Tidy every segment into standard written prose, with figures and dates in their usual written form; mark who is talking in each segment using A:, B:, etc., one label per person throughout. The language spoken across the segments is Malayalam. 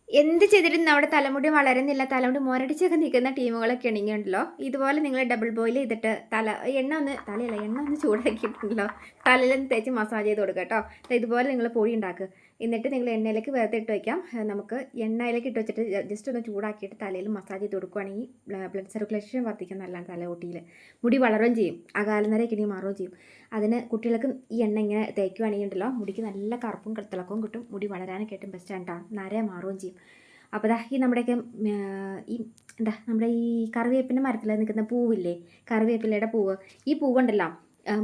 A: എന്ത് ചെയ്തിട്ടും നമ്മുടെ തലമുടി വളരുന്നില്ല, തലമുടി മുരടിച്ചൊക്കെ നിൽക്കുന്ന ടീമുകളൊക്കെ ഉണ്ടെങ്കിലുണ്ടല്ലോ, ഇതുപോലെ നിങ്ങൾ ഡബിൾ ബോയിൽ ചെയ്തിട്ട് എണ്ണ ഒന്ന് ചൂടാക്കിയിട്ടുണ്ടല്ലോ, തലയിലൊന്ന് തേച്ച് മസാജ് ചെയ്ത് കൊടുക്കുക കേട്ടോ. ഇതുപോലെ നിങ്ങൾ പൊടി ഉണ്ടാക്കുക. എന്നിട്ട് നിങ്ങൾ എണ്ണയിലേക്ക് വെറുതെ ഇട്ട് വയ്ക്കാം. നമുക്ക് എണ്ണയിലേക്ക് ഇട്ട് വെച്ചിട്ട് ജസ്റ്റ് ഒന്ന് ചൂടാക്കിയിട്ട് തലയിൽ മസാജ് ചെയ്ത് കൊടുക്കുകയാണെങ്കിൽ ബ്ലഡ് സർക്കുലേഷൻ വർദ്ധിക്കാൻ നല്ലതാണ്. തലയോട്ടിയിൽ മുടി വളരുകയും ചെയ്യും, അകാലനരയൊക്കെ ഇനി മാറുകയും ചെയ്യും. അതിന് കുട്ടികൾക്ക് ഈ എണ്ണ ഇങ്ങനെ തേക്കുകയാണെങ്കിൽ ഉണ്ടല്ലോ, മുടിക്ക് നല്ല കറുപ്പും തിളക്കവും കിട്ടും, മുടി വളരാനൊക്കെ ഏറ്റവും ബെസ്റ്റാണ് കേട്ടോ. നര മാറുകയും ചെയ്യും. അപ്പോൾ ഈ നമ്മുടെയൊക്കെ ഈ നമ്മുടെ ഈ കറിവേപ്പിൻ്റെ മരത്തിൽ നിൽക്കുന്ന പൂവില്ലേ, കറിവേപ്പിലയുടെ പൂവ്, ഈ പൂവുണ്ടല്ലോ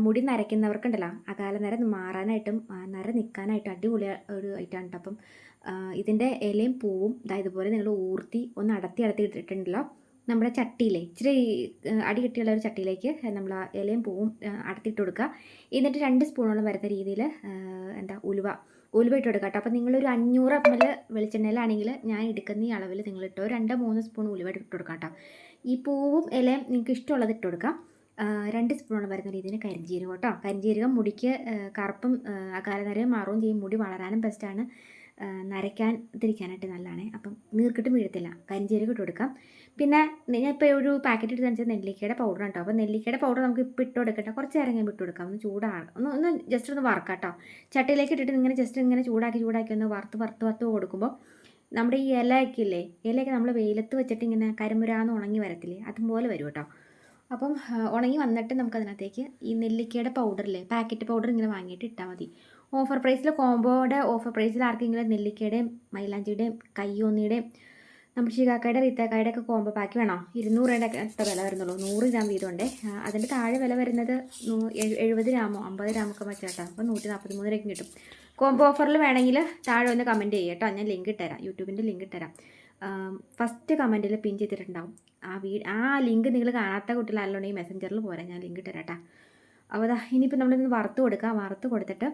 A: മുടി നരയ്ക്കുന്നവർക്കുണ്ടല്ലോ അകാല നര മാറാനായിട്ടും നര നിൽക്കാനായിട്ടും അടിപൊളി ഒരു ഐറ്റമാണ് കേട്ടോ. അപ്പം ഇതിൻ്റെ ഇലയും പൂവും ഇതുപോലെ നിങ്ങൾ ഊർത്തി ഒന്ന് അടത്തി ഇട്ടിട്ടുണ്ടല്ലോ, നമ്മുടെ ചട്ടിയിലെ ഇച്ചിരി അടി കെട്ടിയുള്ള ഒരു ചട്ടിയിലേക്ക് നമ്മൾ ആ ഇലയും പൂവും അടത്തിയിട്ട് കൊടുക്കുക. എന്നിട്ട് 2 സ്പൂണോളം വരുന്ന രീതിയിൽ ഉലുവ ഇട്ട് കൊടുക്കാം കേട്ടോ. അപ്പോൾ നിങ്ങളൊരു 500 ml വെളിച്ചെണ്ണയിലാണെങ്കിൽ ഞാൻ എടുക്കുന്ന ഈ അളവിൽ നിങ്ങളിട്ടോ 2-3 സ്പൂൺ ഉലുവ ഇട്ട് കൊടുക്കാം കേട്ടോ. ഈ പൂവും ഇലയും നിങ്ങൾക്ക് ഇഷ്ടമുള്ളത് ഇട്ട് കൊടുക്കാം. 2 സ്പൂണോളം വരുന്ന രീതിയിൽ കരിഞ്ജീരകം കേട്ടോ. കരിഞ്ജീരകം മുടിക്ക് കറുപ്പും അകാലനരയും മാറുകയും ചെയ്യും, മുടി വളരാനും ബെസ്റ്റാണ്, നരയ്ക്കാതിരിക്കാനായിട്ട് നല്ലതാണ്. അപ്പം നീർക്കിട്ട് വീഴത്തില്ല. കരിഞ്ജീരകം ഇട്ട് കൊടുക്കാം. പിന്നെ ഞാൻ ഇപ്പോൾ ഒരു പാക്കറ്റ് എടുത്ത് കാണിച്ചത് നെല്ലിക്കയുടെ പൗഡർ കേട്ടോ. അപ്പോൾ നെല്ലിക്കയുടെ പൗഡർ നമുക്ക് ഇപ്പോൾ ഇട്ട് കൊടുക്കട്ടെ, കുറച്ച് നേരം കഴിയുമ്പോൾ ഇട്ട് കൊടുക്കാം. ഒന്ന് ചൂടാണ്, ഒന്ന് ജസ്റ്റ് ഒന്ന് വറക്കാം കേട്ടോ. ചട്ടിയിലേക്ക് ഇട്ടിട്ട് ഇങ്ങനെ ജസ്റ്റ് ഇങ്ങനെ ചൂടാക്കി ഒന്ന് വറുത്ത് കൊടുക്കുമ്പോൾ നമ്മുടെ ഈ ഇലയൊക്കെ ഇല്ലേ, ഇലയൊക്കെ നമ്മൾ വെയിലത്ത് വെച്ചിട്ട് ഇങ്ങനെ കരിമുരാന്ന് ഉണങ്ങി വരത്തില്ലേ, അതുപോലെ വരും കേട്ടോ. അപ്പം ഉണങ്ങി വന്നിട്ട് നമുക്കതിനകത്തേക്ക് ഈ നെല്ലിക്കയുടെ പൗഡറില്ലേ, പാക്കറ്റ് പൗഡർ ഇങ്ങനെ വാങ്ങിയിട്ട് ഇട്ടാൽ മതി. ഓഫർ പ്രൈസിൽ, കോംബോയുടെ ഓഫർ പ്രൈസിൽ ആർക്കെങ്കിലും നെല്ലിക്കയുടെയും മൈലാഞ്ചിയുടെയും കയ്യോന്നിയുടെയും നമ്മുടെ ശികാക്കായുടെ റീത്താക്കായുടെ ഒക്കെ കോംബോ പാക്ക് വേണോ, 200 രൂപയുടെ ഒക്കെ വില വരുന്നുള്ളൂ. 100 ഗ്രാം വീതമുണ്ട്. അതിൻ്റെ താഴെ വില വരുന്നത് 70 ഗ്രാമോ 50 ഗ്രാമൊക്കെ വെച്ചാട്ടോ. അപ്പോൾ 143 രൂപയ്ക്കും കിട്ടും. കോംബോ ഓഫറിൽ വേണമെങ്കിൽ താഴെ ഒന്ന് കമൻറ്റ് ചെയ്യുക കേട്ടോ. ഞാൻ ലിങ്ക് ഇട്ടുതരാം, യൂട്യൂബിൻ്റെ ലിങ്ക് ഇട്ടുതരാം. ഫസ്റ്റ് കമൻറ്റിൽ പിൻ ചെയ്തിട്ടുണ്ടാവും ആ ലിങ്ക്. നിങ്ങൾ കാണാത്ത കുട്ടികളല്ലോണ്ടെങ്കിൽ മെസ്സഞ്ചറിൽ പോരാ, ഞാൻ ലിങ്ക് ഇട്ടുതരാം കേട്ടോ. അപ്പോൾ ഇനിയിപ്പോൾ നമ്മളിതൊന്ന് വറുത്ത് കൊടുത്തിട്ട്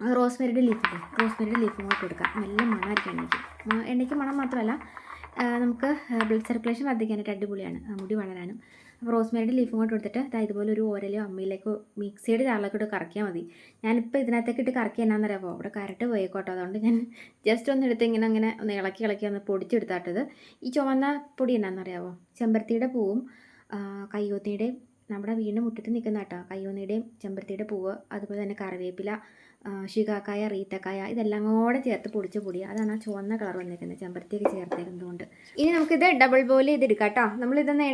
A: റോസ്മെറിയുടെ ലീഫും കൂടെ കൊടുക്കാം. നല്ല മണമായിരിക്കും എണ്ണയ്ക്ക് മണം മാത്രമല്ല നമുക്ക് ബ്ലഡ് സർക്കുലേഷൻ വർദ്ധിക്കാനായിട്ട് അടിപൊളിയാണ്, മുടി വളരാനും. അപ്പോൾ റോസ്മെറിയുടെ ലീഫും കൂടെ കൊടുത്തിട്ട് ഇതുപോലെ ഒരു ഓരലോ അമ്മയിലേക്കോ മിക്സിയുടെ ജാറിലേക്കോട്ട് കറക്കിയാൽ മതി. ഞാനിപ്പോൾ ഇതിനകത്തേക്ക് ഇട്ട് കറക്കി എന്നാന്നറിയാമോ, അവിടെ കരട്ട് പോയിക്കോട്ടോ. അതുകൊണ്ട് ഞാൻ ജസ്റ്റ് ഒന്ന് എടുത്ത് ഇങ്ങനെ ഒന്ന് ഇളക്കി ഒന്ന് പൊടിച്ചെടുത്താട്ടത്. ഈ ചുവന്ന പൊടി എന്നാന്നറിയാമോ, ചെമ്പരത്തിയുടെ പൂവും കയ്യോത്തിയുടെയും നമ്മുടെ വീടിൻ്റെ മുറ്റത്ത് നിൽക്കുന്ന കേട്ടോ, കയ്യോന്നിയുടെയും ചെമ്പരത്തിയുടെ പൂവ്, അതുപോലെ തന്നെ കറിവേപ്പില, ശികാക്കായ, റീത്തക്കായ, ഇതെല്ലാം കൂടെ ചേർത്ത് പൊടിച്ച പൊടി. അതാണ് ആ ചുവന്ന കളർ വന്നിരിക്കുന്നത്, ചെമ്പരത്തിയൊക്കെ ചേർത്തേക്കുന്നതുകൊണ്ട്. ഇനി നമുക്കിത് ഡബിൾ ബോയിൽ ചെയ്തെടുക്കാം കേട്ടോ. നമ്മളിതൊന്ന്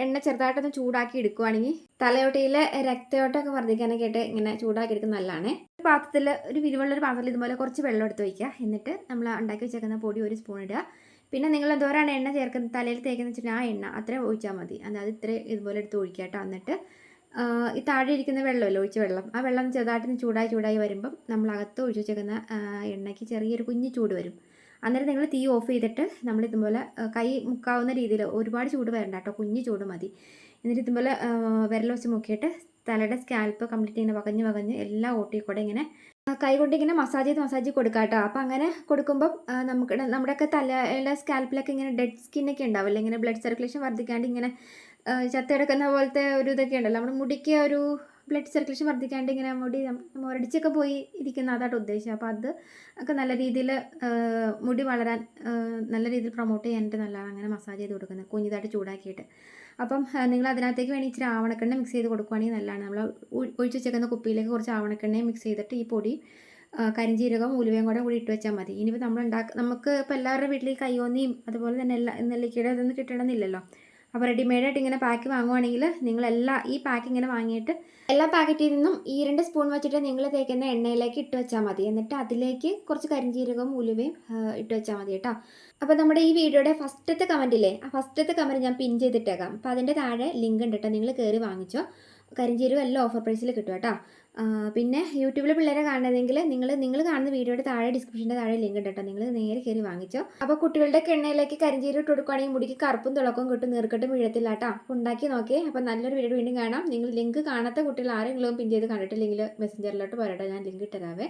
A: എണ്ണ ചെറുതായിട്ടൊന്ന് ചൂടാക്കി എടുക്കുവാണെങ്കിൽ തലയോട്ടിയിലെ രക്തയോട്ടമൊക്കെ വർദ്ധിക്കാനൊക്കെ ആയിട്ട് ഇങ്ങനെ ചൂടാക്കി എടുക്കുന്നത് നല്ലതാണ്. പാത്രത്തിൽ ഒരു വിരിവുള്ളൊരു പാത്രത്തിൽ ഇതുപോലെ കുറച്ച് വെള്ളം എടുത്ത് വയ്ക്കുക. എന്നിട്ട് നമ്മൾ ഉണ്ടാക്കി വെച്ചേക്കുന്ന പൊടി 1 സ്പൂൺ ഇടുക. പിന്നെ നിങ്ങൾ എന്തോരാണ് എണ്ണ ചേർക്കുന്നത്, തലയിൽ തേക്കുന്നത് വെച്ചിട്ട് ആ എണ്ണ അത്രയും ഒഴിച്ചാൽ മതി. അതായത് ഇതുപോലെ എടുത്ത് ഒഴിക്കുക കേട്ടോ. എന്നിട്ട് ഈ താഴെ ഇരിക്കുന്ന വെള്ളമല്ലോ, ഒഴിച്ച വെള്ളം, ആ വെള്ളം ചെറുതായിട്ട് ചൂടായി വരുമ്പം നമ്മൾ അകത്ത് ഒഴിച്ച് വെച്ചേക്കുന്ന എണ്ണയ്ക്ക് ചെറിയൊരു കുഞ്ഞ് ചൂട് വരും. അന്നേരം നിങ്ങൾ തീ ഓഫ് ചെയ്തിട്ട് നമ്മൾ ഇതുപോലെ കൈ മുക്കാവുന്ന രീതിയിൽ, ഒരുപാട് ചൂട് വരണ്ട കേട്ടോ, കുഞ്ഞ് ചൂട് മതി. എന്നിട്ട് ഇതുപോലെ വിരൽ വെച്ച് മുക്കിയിട്ട് തലയുടെ സ്കാൽപ്പ് കംപ്ലീറ്റ് ഇങ്ങനെ വകഞ്ഞ് എല്ലാ ഓട്ടിൽ കൂടെ ഇങ്ങനെ കൈ കൊണ്ട് ഇങ്ങനെ മസാജ് ചെയ്ത് കൊടുക്കുക കേട്ടോ. അപ്പോൾ അങ്ങനെ കൊടുക്കുമ്പം നമ്മുടെയൊക്കെ തലയുടെ സ്കാൽപ്പിലൊക്കെ ഇങ്ങനെ ഡെഡ് സ്കിന്നൊക്കെ ഉണ്ടാവില്ല, ഇങ്ങനെ ബ്ലഡ് സർക്കുലേഷൻ വർദ്ധിക്കാണ്ട് ഇങ്ങനെ ചത്തെടുക്കുന്ന പോലത്തെ ഒരു ഇതൊക്കെ ഉണ്ടല്ലോ, നമ്മുടെ മുടിക്ക് ഒരു ബ്ലഡ് സർക്കുലേഷൻ വർദ്ധിക്കാണ്ട് ഇങ്ങനെ മുടി മുരടിച്ചൊക്കെ പോയി ഇരിക്കുന്ന അതായിട്ട് ഉദ്ദേശിച്ചത്. അപ്പോൾ അത് ഒക്കെ നല്ല രീതിയിൽ മുടി വളരാൻ നല്ല രീതിയിൽ പ്രൊമോട്ട് ചെയ്യാനായിട്ട് നല്ലതാണ് അങ്ങനെ മസാജ് ചെയ്ത് കൊടുക്കുന്നത്, കുഞ്ഞിതായിട്ട് ചൂടാക്കിയിട്ട്. അപ്പം നിങ്ങൾ അതിനകത്തേക്ക് വേണ്ടി ഇച്ചിരി ആവണക്കെണ്ണ മിക്സ് ചെയ്ത് കൊടുക്കുകയാണെങ്കിൽ നല്ലതാണ്. നമ്മൾ ഒഴിച്ച് വെച്ചേക്കുന്ന കുപ്പിയിലേക്ക് കുറച്ച് ആവണക്കെണ്ണയും മിക്സ് ചെയ്തിട്ട് ഈ പൊടി കരിഞ്ജീരകവും ഉലുവയും കൂടി ഇട്ട് വെച്ചാൽ മതി. ഇനിയിപ്പോൾ നമുക്ക് ഇപ്പോൾ എല്ലാവരുടെ വീട്ടിൽ ഈ കയ്യോന്നിയും അതുപോലെ തന്നെ നെല്ലിക്കയുടെ ഇതൊന്നും കിട്ടണമെന്നില്ലല്ലോ. അപ്പോൾ റെഡിമെയ്ഡായിട്ട് ഇങ്ങനെ പാക്ക് വാങ്ങുവാണെങ്കിൽ ഈ പാക്ക് ഇങ്ങനെ വാങ്ങിയിട്ട് എല്ലാ പാക്കറ്റിൽ നിന്നും 2 സ്പൂൺ വെച്ചിട്ട് നിങ്ങൾ തേക്കുന്ന എണ്ണയിലേക്ക് ഇട്ട് വെച്ചാൽ മതി. എന്നിട്ട് അതിലേക്ക് കുറച്ച് കരിഞ്ജീരകവും ഉലുവയും ഇട്ട് വെച്ചാൽ മതി കേട്ടോ. അപ്പോൾ നമ്മുടെ ഈ വീഡിയോയുടെ ഫസ്റ്റത്തെ കമൻറ്റില്ലേ, ആ ഫസ്റ്റത്തെ കമൻറ്റ് ഞാൻ പിൻ ചെയ്തിട്ടേക്കാം. അപ്പോൾ അതിൻ്റെ താഴെ ലിങ്ക് ഉണ്ട് കേട്ടോ, നിങ്ങൾ കയറി വാങ്ങിച്ചോ. കരിഞ്ജീരകം എല്ലാം ഓഫർ പ്രൈസിൽ കിട്ടും കേട്ടോ. പിന്നെ യൂട്യൂബിൽ പിള്ളേരെ കാണുന്നതെങ്കിൽ നിങ്ങൾ കാണുന്ന വീഡിയോയുടെ താഴെ ഡിസ്ക്രിപ്ഷൻ്റെ താഴെ ലിങ്ക് ഉണ്ട് കേട്ടോ, നിങ്ങൾ നേരെ കയറി വാങ്ങിച്ചോ. അപ്പോൾ കുട്ടികളുടെ എണ്ണയിലേക്ക് കരിഞ്ജീരകം ഇട്ട് കൊടുക്കുകയാണെങ്കിൽ മുടിക്ക് കറുപ്പും തിളക്കവും കിട്ടും, നീർക്കെട്ടും വീഴത്തില്ല കേട്ടോ. ഉണ്ടാക്കി നോക്കിയേ. അപ്പോൾ നല്ലൊരു വീഡിയോ വീണ്ടും കാണാം. നിങ്ങൾ ലിങ്ക് കാണാത്ത കുട്ടികൾ ആരെങ്കിലും പിൻ ചെയ്ത് കണ്ടിട്ടില്ലെങ്കിൽ മെസ്സഞ്ചറിലോട്ട് പോരട്ടെ, ഞാൻ ലിങ്ക് ഇട്ടരാവേ.